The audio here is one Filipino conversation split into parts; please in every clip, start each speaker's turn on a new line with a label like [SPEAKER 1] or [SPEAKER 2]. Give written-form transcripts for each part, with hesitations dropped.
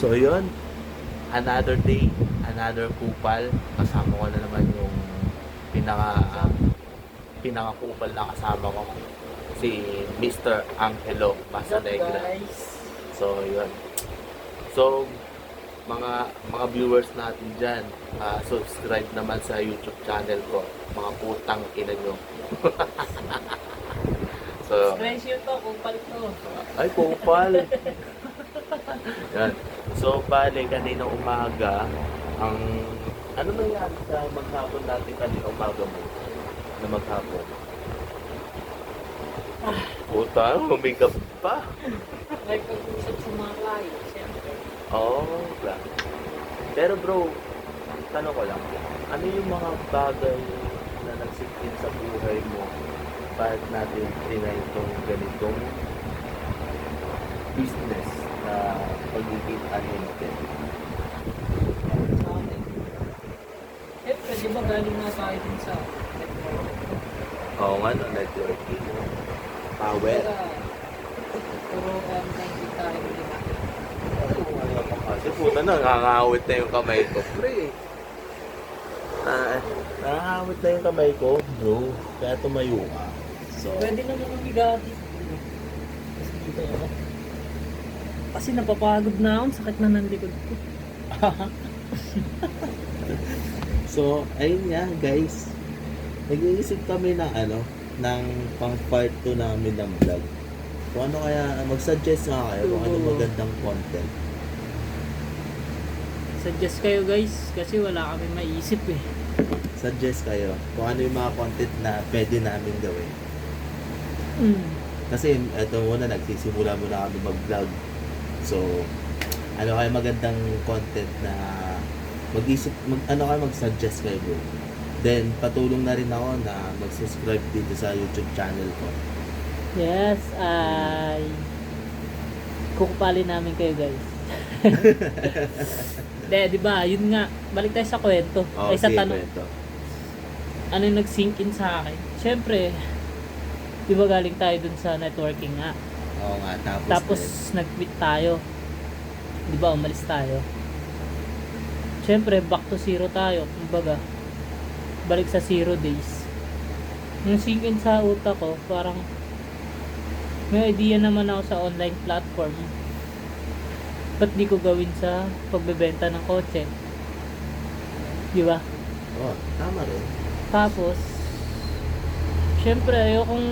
[SPEAKER 1] So yun, another day, another kupal. Kasama ko na naman yung pinaka-kupal na kasama ko, si Mr. Angelo Masanegra. So yun. So mga viewers natin dyan, subscribe naman sa YouTube channel ko, mga putang ina nyo. So,
[SPEAKER 2] Presyo to, kupal to.
[SPEAKER 1] ay, kupal. Yan. So, bale, kaninang umaga, ano nangyari sa maghapon natin kaninang umaga mo? Na maghapon? Puta, humigap pa.
[SPEAKER 2] May pag-usap sa mga client, siyempre.
[SPEAKER 1] Oh, grabe. Pero bro, tanong ko lang, ano yung mga bagay na nagsikin sa buhay mo bakit natin trinay itong ganitong business na pagiging unlimited?
[SPEAKER 2] Sa amin. Siyempre, di ba galing nga tayo din sa network?
[SPEAKER 1] Oo nga, no, networking. Power.
[SPEAKER 2] Puro online tayo, di ba?
[SPEAKER 1] Kasi puta na, nakakawit na yung kamay ko, pre. Nakakawit na yung kamay ko, bro. Kaya tumayo ka. So,
[SPEAKER 2] Pwede naman umiga dito. Kasi dito ako. Kasi napapagod na ako, sakit na ng likod ko.
[SPEAKER 1] so ayun nga, guys. Nag-iisip kami ng ng pang part 2 namin ng vlog. Kung ano kaya, mag-suggest nga kayo kung ano magandang content.
[SPEAKER 2] Suggest kayo guys, kasi wala kami maisip eh.
[SPEAKER 1] Suggest kayo kung ano yung mga content na pwede namin gawin. Kasi eto muna, nagsisimula muna kami mag-vlog. So, ano kaya magandang content na mag-suggest kayo, bro. Then, patulong na rin ako na mag-subscribe dito sa YouTube channel ko.
[SPEAKER 2] Yes, ay kukupalin namin kayo guys. Di ba, yun nga, balik tayo sa kwento.
[SPEAKER 1] Oh,
[SPEAKER 2] Ay sa
[SPEAKER 1] sige,
[SPEAKER 2] tanong,
[SPEAKER 1] kwento.
[SPEAKER 2] ano yung nag-sink in sa akin? Siyempre, di ba galing tayo dun sa networking nga.
[SPEAKER 1] Oo nga,
[SPEAKER 2] Tapos nag-quit tayo. Di ba, umalis tayo. Siyempre, back to zero tayo. Kumbaga, balik sa 0 days. Yung sink in sa utak ko, parang may idea naman ako sa online platform. Ba't di ko gawin sa pagbebenta ng kotse? Di ba?
[SPEAKER 1] Oh, tama rin.
[SPEAKER 2] Tapos, syempre, ayokong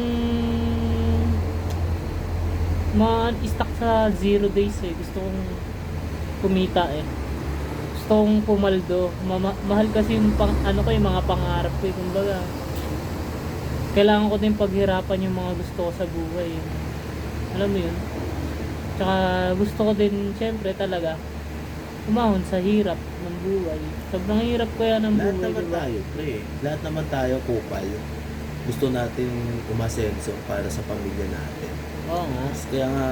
[SPEAKER 2] ma-stuck sa 0 days eh. Gusto kong kumita eh. Gusto kong pumaldo. Mahal kasi yung yung mga pangarap ko eh. Kumbaga, kailangan ko din paghirapan yung mga gusto ko sa buhay. Alam mo yun? Tsaka gusto ko din, syempre talaga, umahon sa hirap ng buhay. Sobrang hirap kaya ng
[SPEAKER 1] Lahat
[SPEAKER 2] buhay.
[SPEAKER 1] naman
[SPEAKER 2] Diba?
[SPEAKER 1] tayo, pre. Lahat naman tayo kupal. Gusto natin umasenso para sa pamilya natin.
[SPEAKER 2] Oo nga.
[SPEAKER 1] Kaya nga,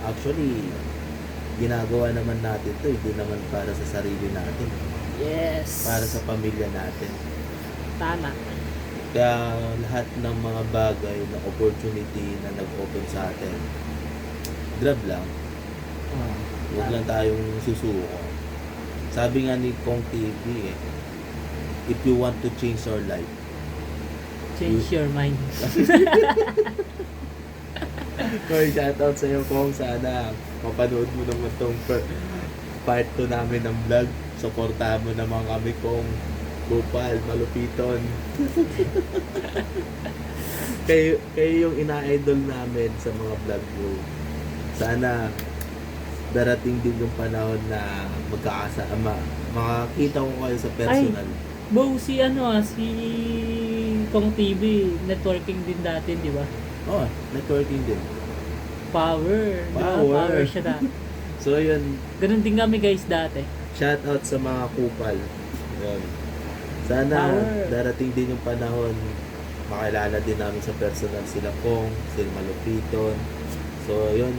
[SPEAKER 1] actually, ginagawa naman natin to, hindi naman para sa sarili natin.
[SPEAKER 2] Yes.
[SPEAKER 1] Para sa pamilya natin.
[SPEAKER 2] Tama.
[SPEAKER 1] Kaya lahat ng mga bagay na opportunity na nag-open sa atin, grab lang. Huwag lang tayong susuko. Sabi nga ni Kong TV if you want to change your life,
[SPEAKER 2] Change your mind.
[SPEAKER 1] Koy, shoutout sa'yo Kong. Sana mapanood mo naman tong part 2 namin ng vlog. Supportahan mo naman kami Kong. Kupal, malupiton. kayo yung ina-idol namin sa mga vlog mo. Sana darating din yung panahon na magkakasama. Makakita ko kayo sa personal.
[SPEAKER 2] Bo, si Kong TV, networking din dati, di ba?
[SPEAKER 1] Oh, networking din.
[SPEAKER 2] Power. Di ba?
[SPEAKER 1] Power.
[SPEAKER 2] Power siya dati.
[SPEAKER 1] So yun,
[SPEAKER 2] Ganun din kami guys dati.
[SPEAKER 1] shoutout sa mga kupal. Yun. Sana
[SPEAKER 2] Power.
[SPEAKER 1] darating din yung panahon makilala din namin sa personal sila Kong, sila Malupiton. So yun,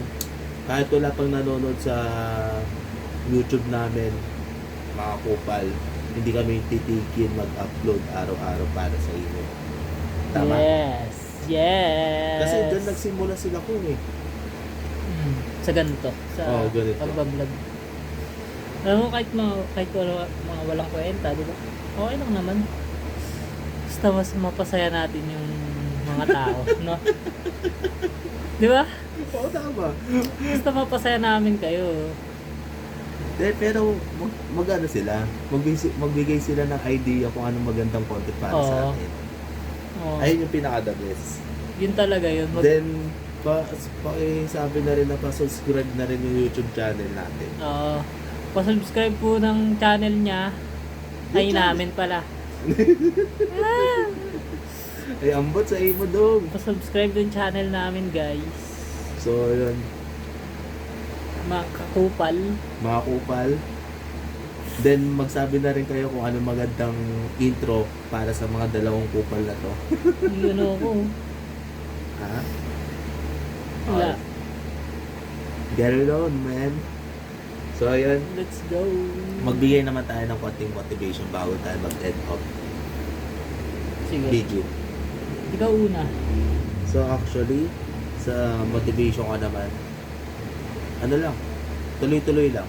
[SPEAKER 1] kahit wala pang nanonood sa YouTube namin, mga kupal, hindi kami titigil mag-upload araw-araw para sa inyo. Tama?
[SPEAKER 2] Yes. Yes.
[SPEAKER 1] Kasi doon nagsimula sila Kong eh.
[SPEAKER 2] Sa ganito. Sa
[SPEAKER 1] Oo, ganito.
[SPEAKER 2] pagbablog. Alam mo, kahit mga walang kwenta, di ba? Okay lang naman. Basta mas mapasaya natin yung mga tao, no? Di ba?
[SPEAKER 1] Oo, tama.
[SPEAKER 2] Basta mapasaya namin kayo.
[SPEAKER 1] Pero mag-ano sila, magbigay sila ng idea kung anong magandang content para sa
[SPEAKER 2] Oo.
[SPEAKER 1] atin.
[SPEAKER 2] Oh,
[SPEAKER 1] Ayun yung pinaka-the best.
[SPEAKER 2] yun talaga yun.
[SPEAKER 1] Then, sabi na rin na pa-subscribe na rin yung YouTube channel natin.
[SPEAKER 2] Pa-subscribe po ng channel niya. Ay,
[SPEAKER 1] Yung
[SPEAKER 2] namin pala.
[SPEAKER 1] Ay, ambot sa imo dong.
[SPEAKER 2] Pa-subscribe yung channel namin, guys.
[SPEAKER 1] So, yun.
[SPEAKER 2] Mga kakupal.
[SPEAKER 1] Mga kupal. Then, magsabi na rin kayo kung ano magandang intro para sa mga dalawang kupal na to.
[SPEAKER 2] Yun ako.
[SPEAKER 1] Ha?
[SPEAKER 2] Wala.
[SPEAKER 1] Get it on, man. So, ayun.
[SPEAKER 2] Let's go.
[SPEAKER 1] Magbigay naman tayo ng konting motivation bago tayo mag-end off
[SPEAKER 2] Sige.
[SPEAKER 1] video.
[SPEAKER 2] Ikaw una.
[SPEAKER 1] So, actually, sa motivation ko naman, ano lang, tuloy-tuloy lang.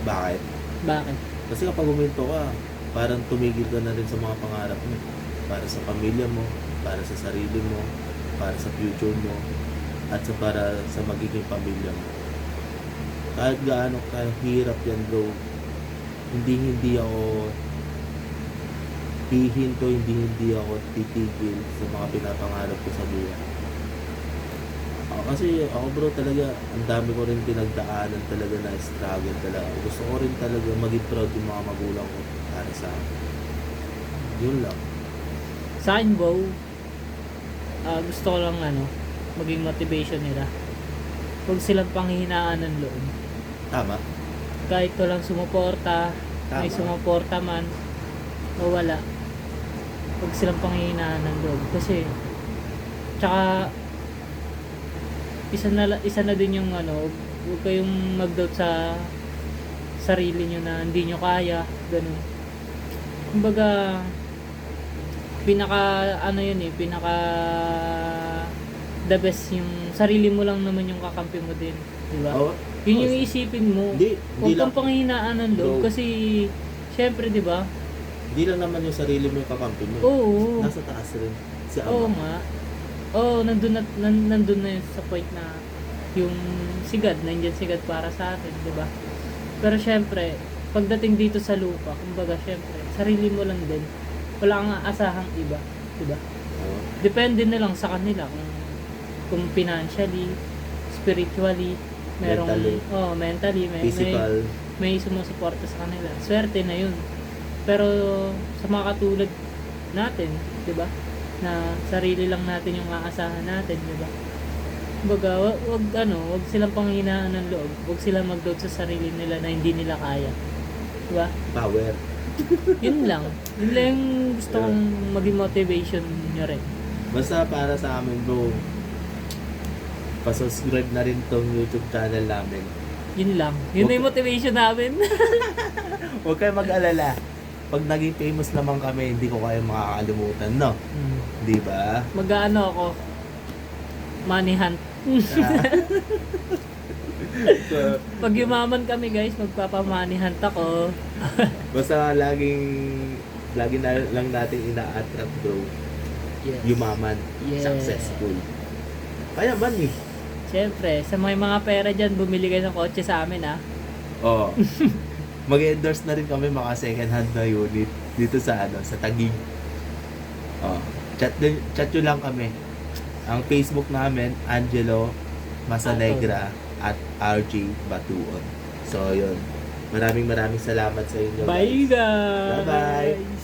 [SPEAKER 1] Bakit?
[SPEAKER 2] Bakit?
[SPEAKER 1] Kasi kapag huminto ka, parang tumigil ka na rin sa mga pangarap mo. Para sa pamilya mo, para sa sarili mo, para sa future mo, at para sa magiging pamilya mo. Kahit gaano kahirap yan, bro, hindi ako hihinto, hindi ako titigil sa mga pinapangarap ko sa buhay. Kasi ako, bro, talaga, ang dami ko rin pinagdaanan talaga na struggle talaga. Gusto ko rin talaga maging proud yung mga magulang ko para sa akin. Yun lang.
[SPEAKER 2] Sa akin, bro, gusto ko lang maging motivation nila. Huwag silang panghihinaan ng loob.
[SPEAKER 1] Tama?
[SPEAKER 2] Kahit walang sumuporta,
[SPEAKER 1] Tama.
[SPEAKER 2] may sumuporta man, o wala. Huwag silang panghihinaan ng loob. Kasi, tsaka, isa na din yung huwag kayong mag-doubt sa sarili nyo na hindi nyo kaya, ganun. Kumbaga, pinaka the best yung sarili mo lang naman yung kakampi mo din, di ba?
[SPEAKER 1] Oo.
[SPEAKER 2] Yun yung isipin mo.
[SPEAKER 1] Hindi
[SPEAKER 2] Huwag
[SPEAKER 1] lang,
[SPEAKER 2] kang panghihinaan ng loob
[SPEAKER 1] Bro.
[SPEAKER 2] kasi syempre, di ba?
[SPEAKER 1] hindi lang naman yung sarili mo yung kakampi mo.
[SPEAKER 2] Oo.
[SPEAKER 1] Nasa taas rin. Si
[SPEAKER 2] Oo
[SPEAKER 1] Ama.
[SPEAKER 2] nga. Oo, nandun na yun sa point na yung sigad, nandiyan sigad para sa atin, di ba? Pero syempre, pagdating dito sa lupa, kumbaga syempre, sarili mo lang din. Wala kang aasahang iba, di ba?
[SPEAKER 1] Oo.
[SPEAKER 2] Depende na lang sa kanila kung financially, spiritually, merong mentally,
[SPEAKER 1] Physical.
[SPEAKER 2] may sumusuporta sa kanila. Swerte na yun. Pero sa mga katulad natin, 'di ba? Na sarili lang natin yung aasahan natin, 'di ba? Kumbaga, wag silang panghinaan ng loob. Wag silang mag-doubt sa sarili nila na hindi nila kaya. 'Di ba?
[SPEAKER 1] Power.
[SPEAKER 2] Yun lang. Yun lang yung gusto kong maging motivation nyo rin.
[SPEAKER 1] Basta para sa amin, bro, pa-subscribe na rin tong YouTube channel namin.
[SPEAKER 2] Yun lang. Yun na yung motivation namin.
[SPEAKER 1] Huwag kayo mag-alala. Pag naging famous naman kami, hindi ko kayo makakalimutan, no? Di ba?
[SPEAKER 2] Mag-ano ako, money hunt.
[SPEAKER 1] So,
[SPEAKER 2] Pag yumaman kami guys, magpapa-money hunt ako.
[SPEAKER 1] basta lagi na lang natin ina-attract, bro.
[SPEAKER 2] Yes.
[SPEAKER 1] Yumaman.
[SPEAKER 2] Yes.
[SPEAKER 1] Successful. Kaya ba ni?
[SPEAKER 2] Siyempre, sa may mga pera dyan, bumili kayo ng kotse sa amin
[SPEAKER 1] Oo. Mag-endorse na rin kami mga second hand na unit dito sa sa Taguig. Chat nyo lang kami. Ang Facebook namin, Angelo Masanegra at RJ Batuon. So, yun. Maraming salamat sa inyo.
[SPEAKER 2] Bye
[SPEAKER 1] guys.
[SPEAKER 2] guys!
[SPEAKER 1] Bye-bye!